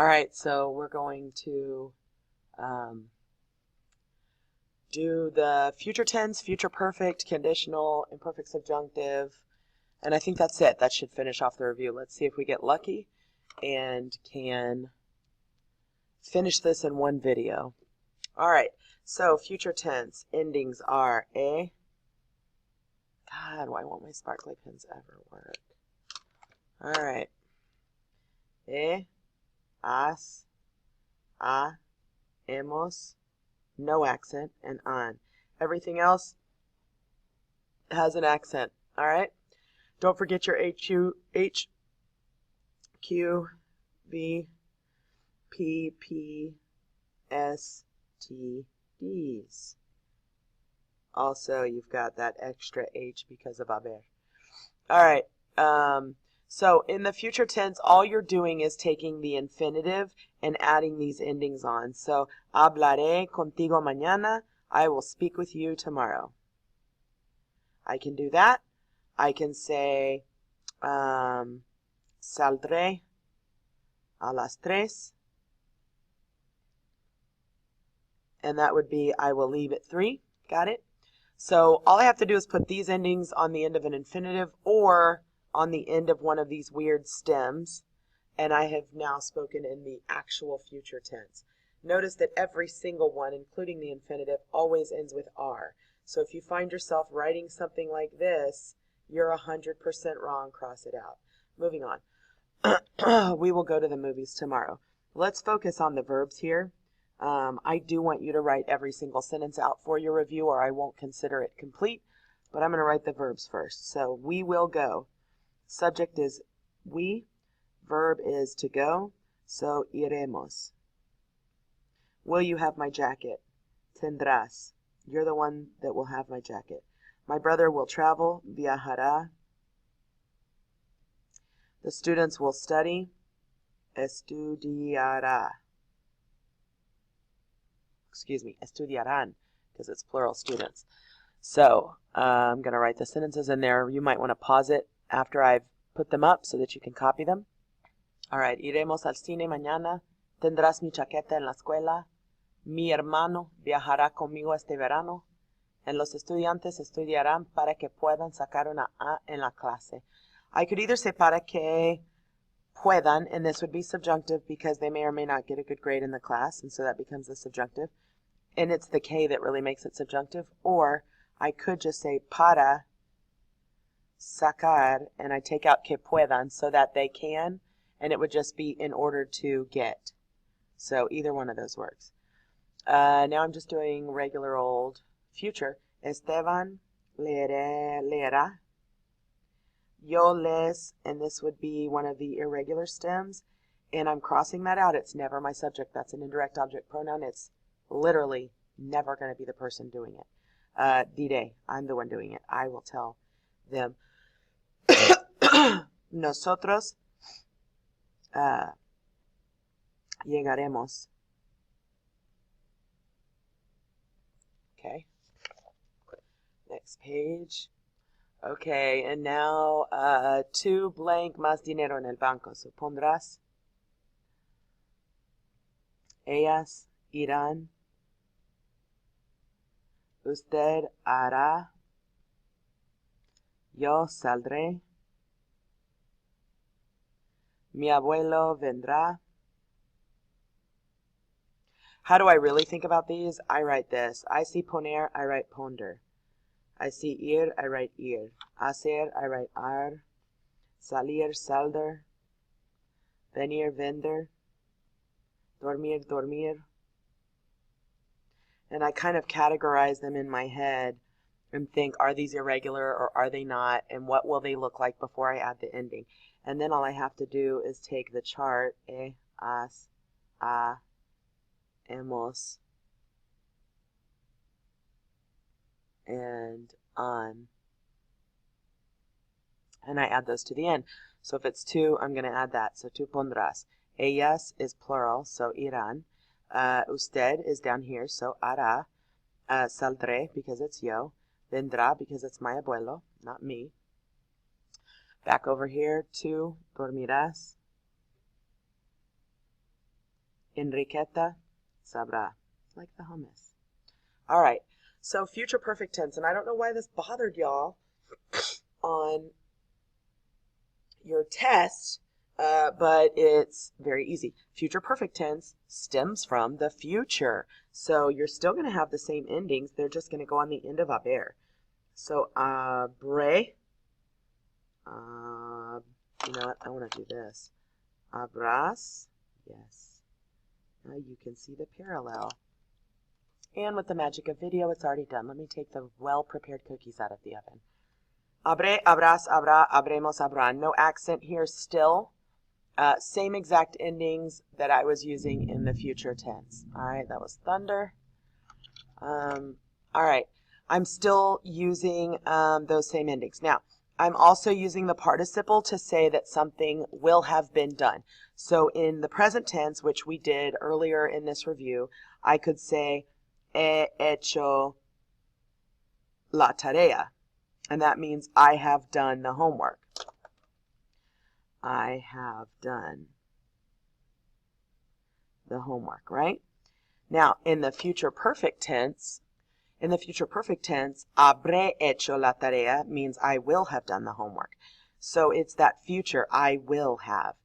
All right, so we're going to do the future tense, future perfect, conditional, imperfect subjunctive, and I think that's it. That should finish off the review. Let's see if we get lucky and can finish this in one video. All right, so future tense endings are a. God, why won't my sparkly pens ever work? All right. As, a, hemos, no accent, and an. Everything else has an accent. All right. Don't forget your H, Q, V, P, P, S, T, Ds. Also, you've got that extra H because of haber. All right. So in the future tense, all you're doing is taking the infinitive and adding these endings on. So, hablaré contigo mañana. I will speak with you tomorrow. I can do that. I can say, saldré a las 3. And that would be, I will leave at 3. Got it? So all I have to do is put these endings on the end of an infinitive or on the end of one of these weird stems, and I have now spoken in the actual future tense. Notice that every single one, including the infinitive, always ends with R. So if you find yourself writing something like this, you're 100% wrong. Cross it out. Moving on. We will go to the movies tomorrow. Let's focus on the verbs here. I do want you to write every single sentence out for your review, or I won't consider it complete, but I'm going to write the verbs first. So we will go. Subject is we. Verb is to go. So iremos. Will you have my jacket? Tendrás. You're the one that will have my jacket. My brother will travel. Viajará. The students will study. Estudiará. Excuse me, estudiarán, because it's plural students. So I'm going to write the sentences in there. You might want to pause it after I've put them up so that you can copy them. All right, iremos al cine mañana. Tendrás mi chaqueta en la escuela. Mi hermano viajará conmigo este verano. And los estudiantes estudiarán para que puedan sacar una A en la clase. I could either say para que puedan, and this would be subjunctive because they may or may not get a good grade in the class, and so that becomes the subjunctive. And it's the K that really makes it subjunctive. Or I could just say para sacar, and I take out que puedan so that they can, and it would just be in order to get. So either one of those works. Now I'm just doing regular old future. Esteban leerá. Yo les, and this would be one of the irregular stems, and I'm crossing that out. It's never my subject. That's an indirect object pronoun. It's literally never going to be the person doing it. Diré, I'm the one doing it. I will tell them. Nosotros llegaremos. Okay. Next page. Okay, and now tu blank más dinero en el banco. So pondrás. Ellas irán. Usted hará. Yo saldré. Mi abuelo vendrá. How do I really think about these? I write this. I see poner, I write ponder. I see ir, I write ir. Hacer, I write ar. Salir, salder. Venir, vender. Dormir, dormir. And I kind of categorize them in my head and think, are these irregular or are they not? And what will they look like before I add the ending? And then all I have to do is take the chart, as, a, hemos, and an, and I add those to the end. So if it's tu, I'm going to add that. So tu pondrás. Ellas is plural, so irán. Usted is down here, so hará. Saldré, because it's yo. Vendrá, because it's my abuelo, not me. Back over here, tu dormirás. Enriqueta sabrá. Like the hummus. All right. So future perfect tense. And I don't know why this bothered y'all on your test, but it's very easy. Future perfect tense stems from the future. So you're still going to have the same endings. They're just going to go on the end of haber. So habré. You know what? I want to do this. Habrás. Yes. Now you can see the parallel. And with the magic of video, it's already done. Let me take the well-prepared cookies out of the oven. Habré, habrás, habrá, habremos, habrán. No accent here still. Same exact endings that I was using in the future tense. All right, that was thunder. All right, I'm still using those same endings. Now, I'm also using the participle to say that something will have been done. So in the present tense, which we did earlier in this review, I could say, he hecho la tarea. And that means I have done the homework. I have done the homework, right? Now, in the future perfect tense, habré hecho la tarea means I will have done the homework. So it's that future, I will have.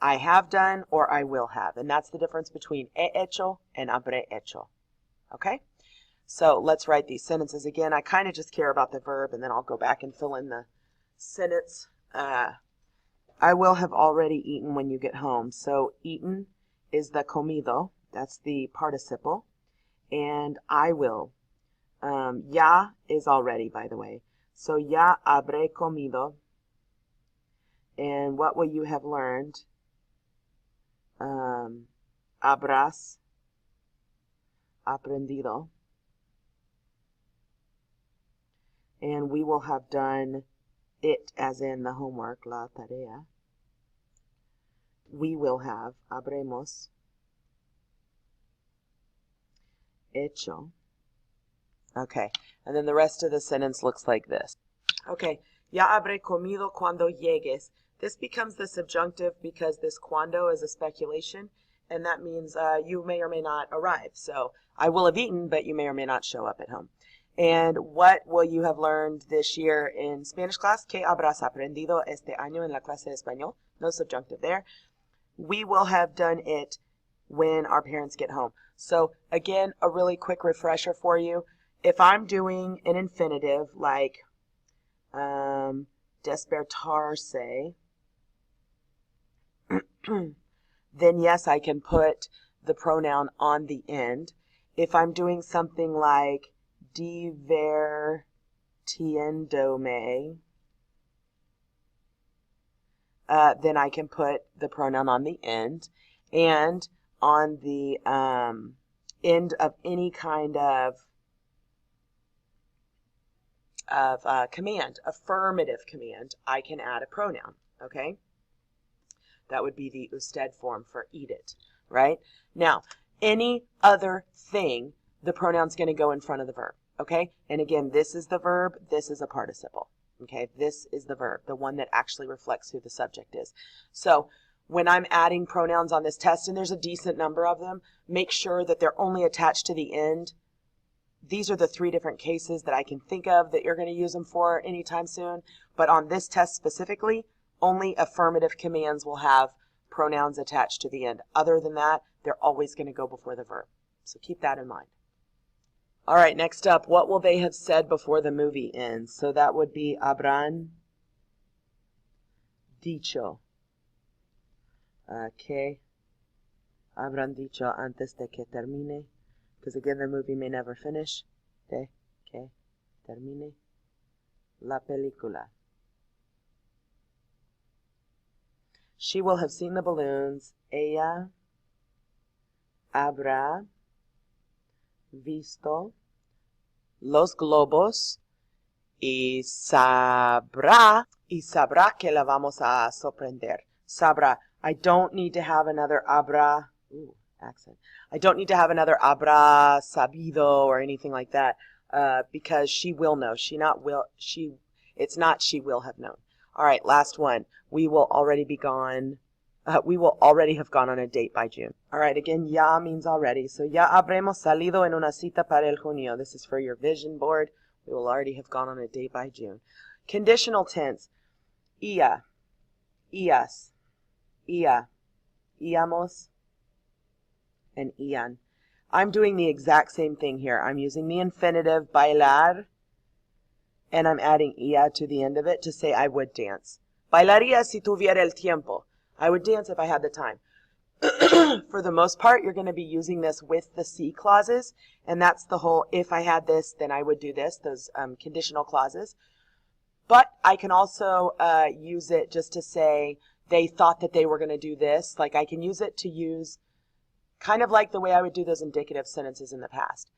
I have done or I will have. And that's the difference between he hecho and habré hecho. Okay? So let's write these sentences again. I kind of just care about the verb, and then I'll go back and fill in the sentence. I will have already eaten when you get home. So eaten is the comido. That's the participle. And I will. Ya is already, by the way. So ya habré comido. And what will you have learned? Habrás aprendido. And we will have done it, as in the homework, la tarea. We will have, habremos hecho. Okay, and then the rest of the sentence looks like this. Okay, ya habré comido cuando llegues. This becomes the subjunctive because this cuando is a speculation, and that means you may or may not arrive. So I will have eaten, but you may or may not show up at home. And what will you have learned this year in Spanish class? ¿Qué habrás aprendido este año en la clase de español? No subjunctive there. We will have done it when our parents get home. So again, a really quick refresher for you. If I'm doing an infinitive like despertarse, then yes, I can put the pronoun on the end. If I'm doing something like divertiéndome, then I can put the pronoun on the end. And on the end of any kind of command, affirmative command, I can add a pronoun, okay? That would be the usted form for eat it, right? Now, any other thing, the pronoun's going to go in front of the verb, okay? And again, this is the verb, this is a participle, okay? This is the verb, the one that actually reflects who the subject is. So when I'm adding pronouns on this test, and there's a decent number of them, make sure that they're only attached to the end. These are the 3 different cases that I can think of that you're going to use them for anytime soon. But on this test specifically, only affirmative commands will have pronouns attached to the end. Other than that, they're always going to go before the verb. So keep that in mind. All right, next up, what will they have said before the movie ends? So that would be habrán dicho. Que habrán dicho antes de que termine. Because again, the movie may never finish. De que termine la película. She will have seen the balloons. Ella habrá visto los globos y sabrá que la vamos a sorprender. Sabrá. I don't need to have another habrá. Ooh, accent. I don't need to have another habrá sabido or anything like that because she will know. It's not she will have known. All right, last one. We will already be gone we will already have gone on a date by June. All right, again, ya means already. So ya habremos salido en una cita para el junio. This is for your vision board. We will already have gone on a date by June. Conditional tense. Ia, ias, ia, íamos, and ian. I'm doing the exact same thing here. I'm using the infinitive bailar, and I'm adding ia to the end of it to say I would dance. Bailaría si tuviera el tiempo. I would dance if I had the time. For the most part, you're going to be using this with the si clauses, and that's the whole if I had this, then I would do this, those conditional clauses. But I can also use it just to say they thought that they were going to do this. Like I can use it to use kind of like the way I would do those indicative sentences in the past.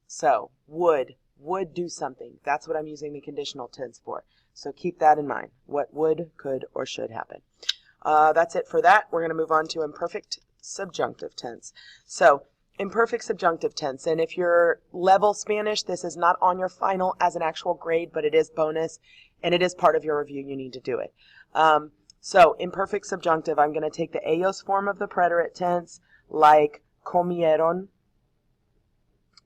So would do something. That's what I'm using the conditional tense for. So keep that in mind. What would, could, or should happen. That's it for that. We're going to move on to imperfect subjunctive tense. So imperfect subjunctive tense, and if you're level Spanish, this is not on your final as an actual grade, but it is bonus, and it is part of your review. You need to do it. So imperfect subjunctive, I'm going to take the ellos form of the preterite tense, like comieron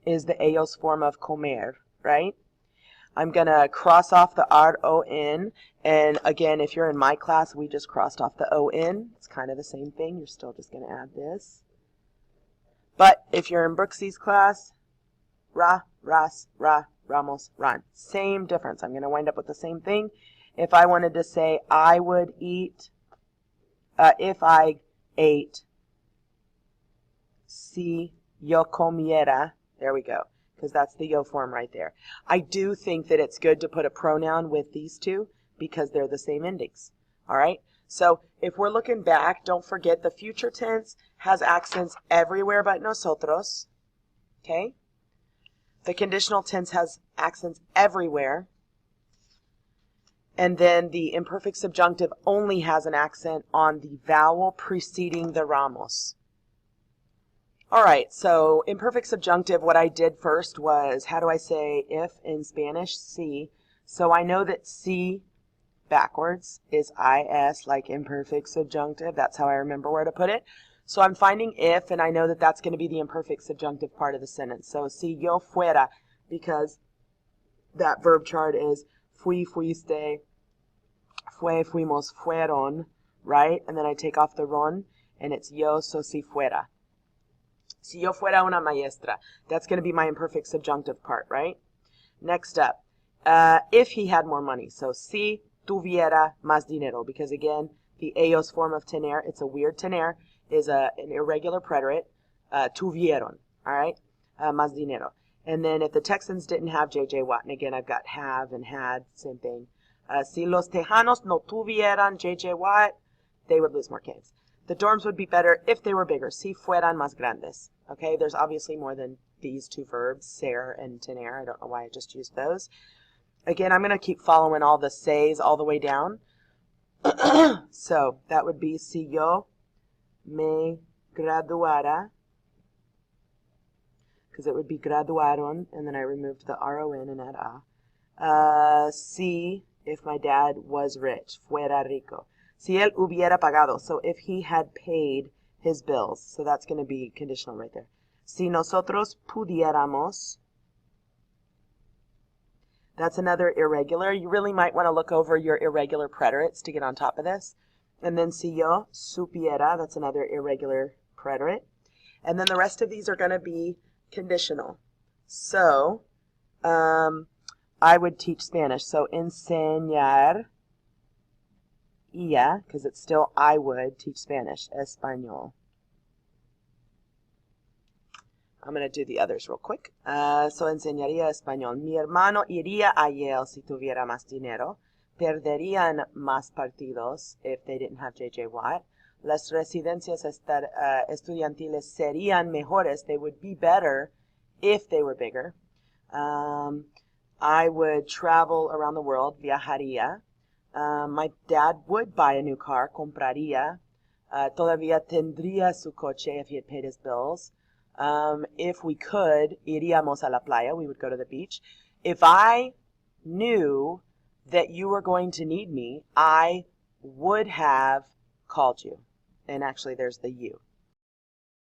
is the ellos form of comer, right? I'm going to cross off the R-O-N, and again, if you're in my class, we just crossed off the O-N. It's kind of the same thing. You're still just going to add this. But if you're in Brooksy's class, ra, ras, ra, ramos, ran. Same difference. I'm going to wind up with the same thing. If I wanted to say I would eat, if I ate, si yo comiera, there we go, because that's the yo form right there. I do think that it's good to put a pronoun with these two because they're the same endings. All right? So if we're looking back, don't forget the future tense has accents everywhere but nosotros. Okay? The conditional tense has accents everywhere. And then the imperfect subjunctive only has an accent on the vowel preceding the ramos. All right, so imperfect subjunctive, what I did first was, how do I say if in Spanish? Si. So I know that si backwards is is, like imperfect subjunctive. That's how I remember where to put it. So I'm finding if, and I know that that's going to be the imperfect subjunctive part of the sentence. So si yo fuera, because that verb chart is fui, fuiste, fue, fuimos, fueron, right? And then I take off the ron, and it's yo, so si fuera. Si yo fuera una maestra. That's going to be my imperfect subjunctive part, right? Next up, if he had more money. So si tuviera más dinero, because again, the ellos form of tener, it's a weird tener, is an irregular preterite, tuvieron, all right, más dinero. And then if the Texans didn't have J.J. Watt, and again, I've got have and had, same thing. Si los Tejanos no tuvieran J.J. Watt, they would lose more games. The dorms would be better if they were bigger. Si fueran más grandes. Okay, there's obviously more than these two verbs, ser and tener. I don't know why I just used those. Again, I'm going to keep following all the says all the way down. So that would be si yo me graduara, because it would be graduaron, and then I removed the R-O-N and add a. Si, if my dad was rich, fuera rico. Si él hubiera pagado, so if he had paid his bills. So that's going to be conditional right there. Si nosotros pudiéramos. That's another irregular. You really might want to look over your irregular preterites to get on top of this. And then si yo supiera, that's another irregular preterite. And then the rest of these are going to be conditional. So I would teach Spanish. So enseñar, ia, because it's still I would teach Spanish, español. I'm going to do the others real quick. So enseñaría español. Mi hermano iría a Yale si tuviera más dinero. Perderían más partidos if they didn't have J.J. Watt. Las residencias estudiantiles serían mejores. They would be better if they were bigger. I would travel around the world, viajaría. My dad would buy a new car, compraría. Todavía tendría su coche if he had paid his bills. If we could, iríamos a la playa. We would go to the beach. If I knew that you were going to need me, I would have called you. And actually there's the you.